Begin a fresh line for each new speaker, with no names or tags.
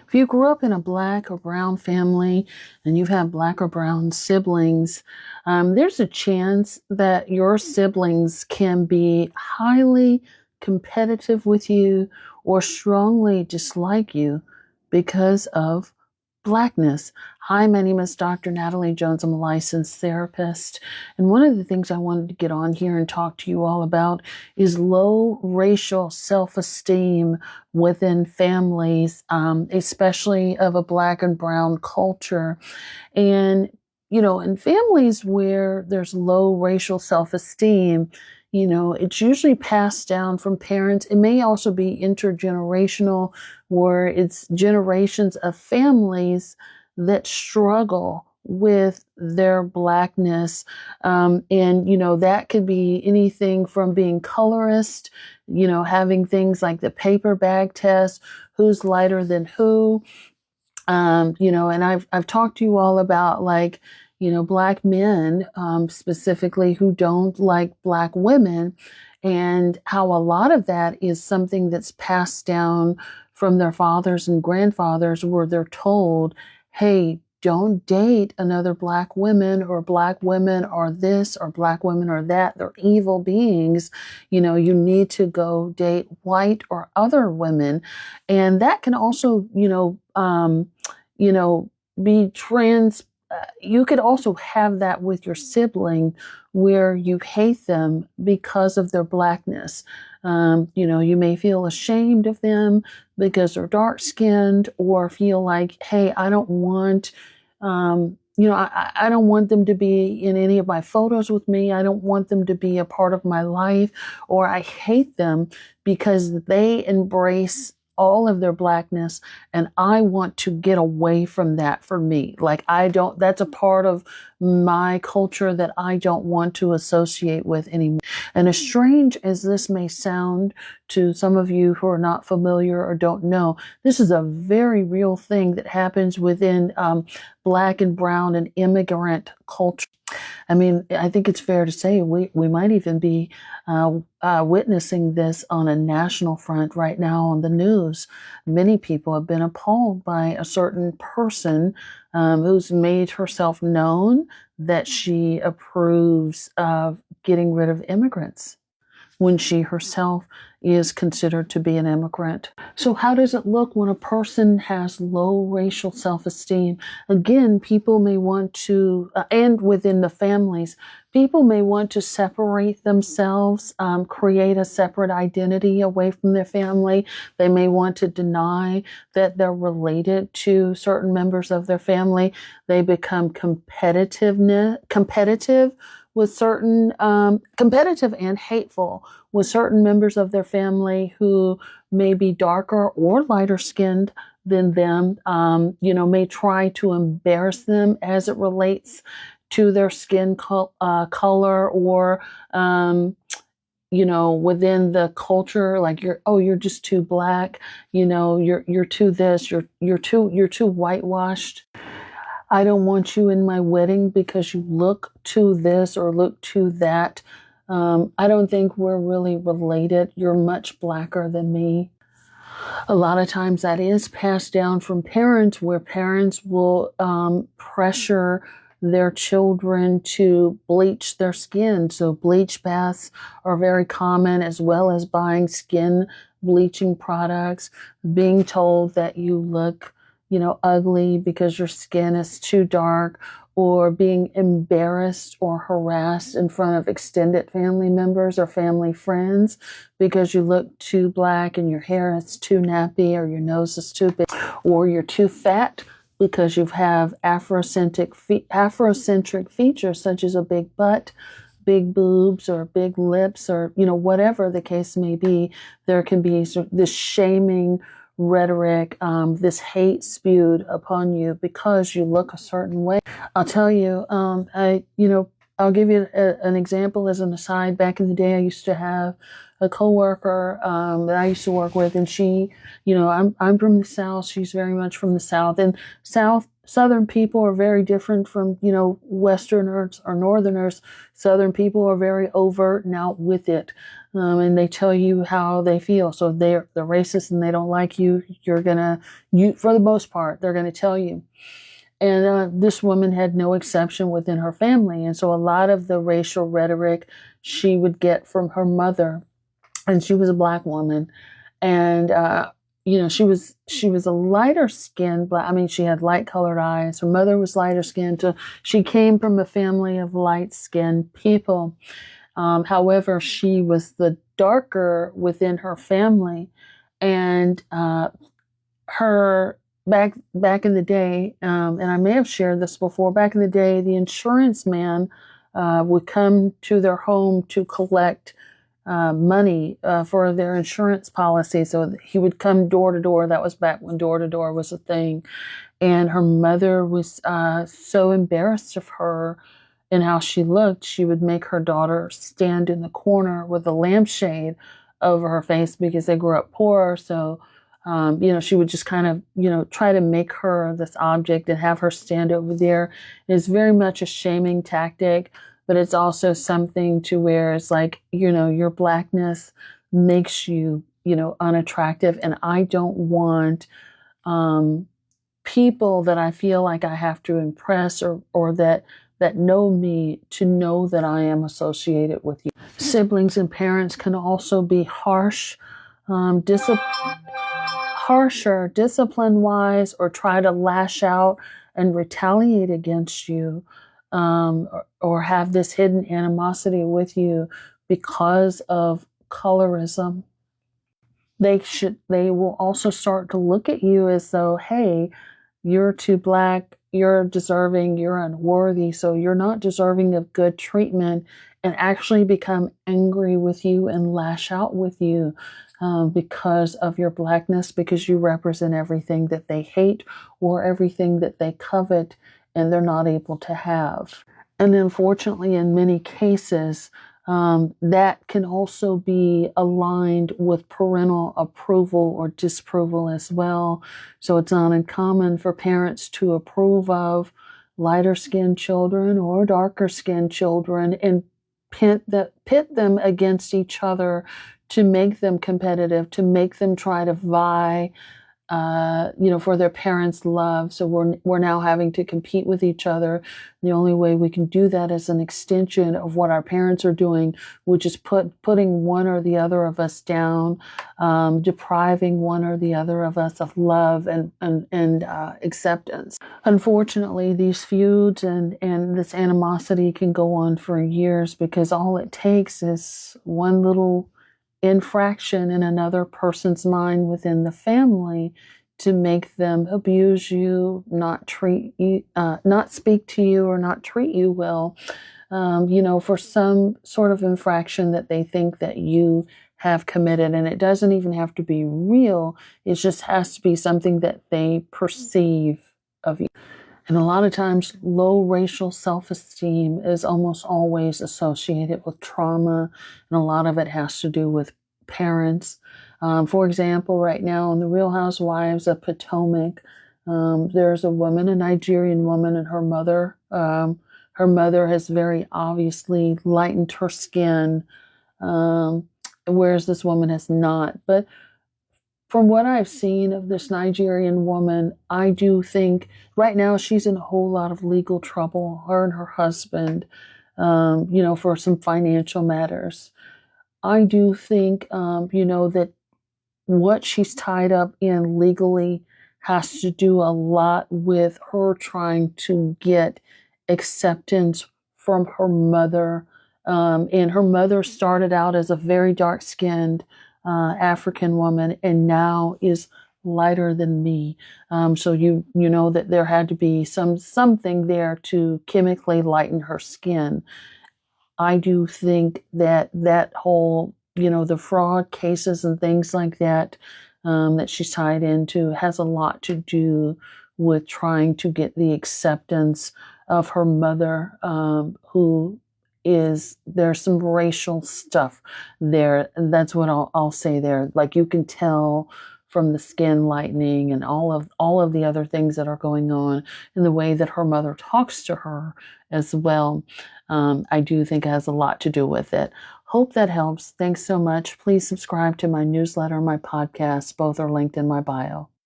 If you grew up in a black or brown family and you've had black or brown siblings, there's a chance that your siblings can be highly competitive with you or strongly dislike you because of Blackness. Hi, my name is Dr. Natalie Jones. I'm a licensed therapist. And one of the things I wanted to get on here and talk to you all about is low racial self-esteem within families, especially of a Black and brown culture. And, in families where there's low racial self-esteem, it's usually passed down from parents. It may also be intergenerational, where it's generations of families that struggle with their Blackness. And that could be anything from being colorist, having things like the paper bag test, who's lighter than who. And I've talked to you all about Black men, specifically who don't like Black women, and how a lot of that is something that's passed down from their fathers and grandfathers, where they're told, hey, don't date another Black woman, or Black women are this, or Black women are that. They're evil beings. You need to go date white or other women. And that can also, be you could also have that with your sibling, where you hate them because of their Blackness. You may feel ashamed of them because they're dark skinned, or feel like, hey, I don't want, I don't want them to be in any of my photos with me. I don't want them to be a part of my life, or I hate them because they embrace all of their Blackness, and I want to get away from that for me. That's a part of my culture that I don't want to associate with anymore. And as strange as this may sound to some of you who are not familiar or don't know, this is a very real thing that happens within Black and brown and immigrant culture. I mean, I think it's fair to say we might even be witnessing this on a national front right now on the news. Many people have been appalled by a certain person who's made herself known that she approves of getting rid of immigrants, when she herself is considered to be an immigrant. So how does it look when a person has low racial self-esteem? Again, people may want to, and within the families, people may want to separate themselves, create a separate identity away from their family. They may want to deny that they're related to certain members of their family. They become competitive with certain, competitive and hateful with certain members of their family who may be darker or lighter skinned than them, may try to embarrass them as it relates to their skin color, or, within the culture, like you're just too Black, you're too this, you're too whitewashed. I don't want you in my wedding because you look to this or look to that. I don't think we're really related. You're much Blacker than me. A lot of times that is passed down from parents, where parents will pressure their children to bleach their skin. So bleach baths are very common, as well as buying skin bleaching products, being told that you look ugly because your skin is too dark, or being embarrassed or harassed in front of extended family members or family friends because you look too Black and your hair is too nappy, or your nose is too big, or you're too fat because you have Afrocentric features such as a big butt, big boobs, or big lips, or whatever the case may be. There can be this shaming rhetoric, this hate spewed upon you because you look a certain way. I'll tell you, I'll give you an example as an aside. Back in the day, I used to have a coworker that I used to work with, and she, I'm from the South. She's very much from the South, and Southern people are very different from Westerners or Northerners. Southern people are very overt and out with it, and they tell you how they feel. So they're racist and they don't like you. For the most part, they're gonna tell you. And this woman had no exception within her family. And so a lot of the racial rhetoric she would get from her mother, and she was a black woman. And, she was a lighter skinned black. I mean, she had light colored eyes. Her mother was lighter skinned. So she came from a family of light skinned people. However, she was the darker within her family. And, her back in the day, and I may have shared this before. Back in the day, the insurance man would come to their home to collect money for their insurance policy. So he would come door to door. That was back when door to door was a thing. And her mother was so embarrassed of her and how she looked, she would make her daughter stand in the corner with a lampshade over her face because they grew up poor. So she would just kind of, try to make her this object and have her stand over there. It's very much a shaming tactic, but it's also something to where it's like, your blackness makes you, unattractive. And I don't want people that I feel like I have to impress or that know me to know that I am associated with you. Siblings and parents can also be harsher discipline wise, or try to lash out and retaliate against you, or have this hidden animosity with you because of colorism. They will also start to look at you as though, hey, you're too black, you're deserving, you're unworthy, so you're not deserving of good treatment, and actually become angry with you and lash out with you because of your blackness, because you represent everything that they hate or everything that they covet and they're not able to have. And unfortunately, in many cases, that can also be aligned with parental approval or disapproval as well. So it's not uncommon for parents to approve of lighter skinned children or darker skinned children and pit them against each other to make them competitive, to make them try to vie, for their parents' love. So we're now having to compete with each other. The only way we can do that is an extension of what our parents are doing, which is putting one or the other of us down, depriving one or the other of us of love and acceptance. Unfortunately, these feuds and this animosity can go on for years, because all it takes is one little infraction in another person's mind within the family to make them abuse you, not speak to you, or not treat you well, for some sort of infraction that they think that you have committed. And it doesn't even have to be real. It just has to be something that they perceive of you. And a lot of times, low racial self-esteem is almost always associated with trauma, and a lot of it has to do with parents. For example, right now on The Real Housewives of Potomac, there's a woman, a Nigerian woman, and her mother. Her mother has very obviously lightened her skin, whereas this woman has not. But from what I've seen of this Nigerian woman, I do think right now she's in a whole lot of legal trouble, her and her husband, for some financial matters. I do think, that what she's tied up in legally has to do a lot with her trying to get acceptance from her mother. And her mother started out as a very dark-skinned African woman, and now is lighter than me. So you know that there had to be something there to chemically lighten her skin. I do think that whole, the fraud cases and things like that, that she's tied into, has a lot to do with trying to get the acceptance of her mother, who there's some racial stuff there. That's what I'll say there. Like you can tell from the skin lightening and all of the other things that are going on in the way that her mother talks to her as well. I do think it has a lot to do with it. Hope that helps. Thanks so much. Please subscribe to my newsletter, my podcast. Both are linked in my bio.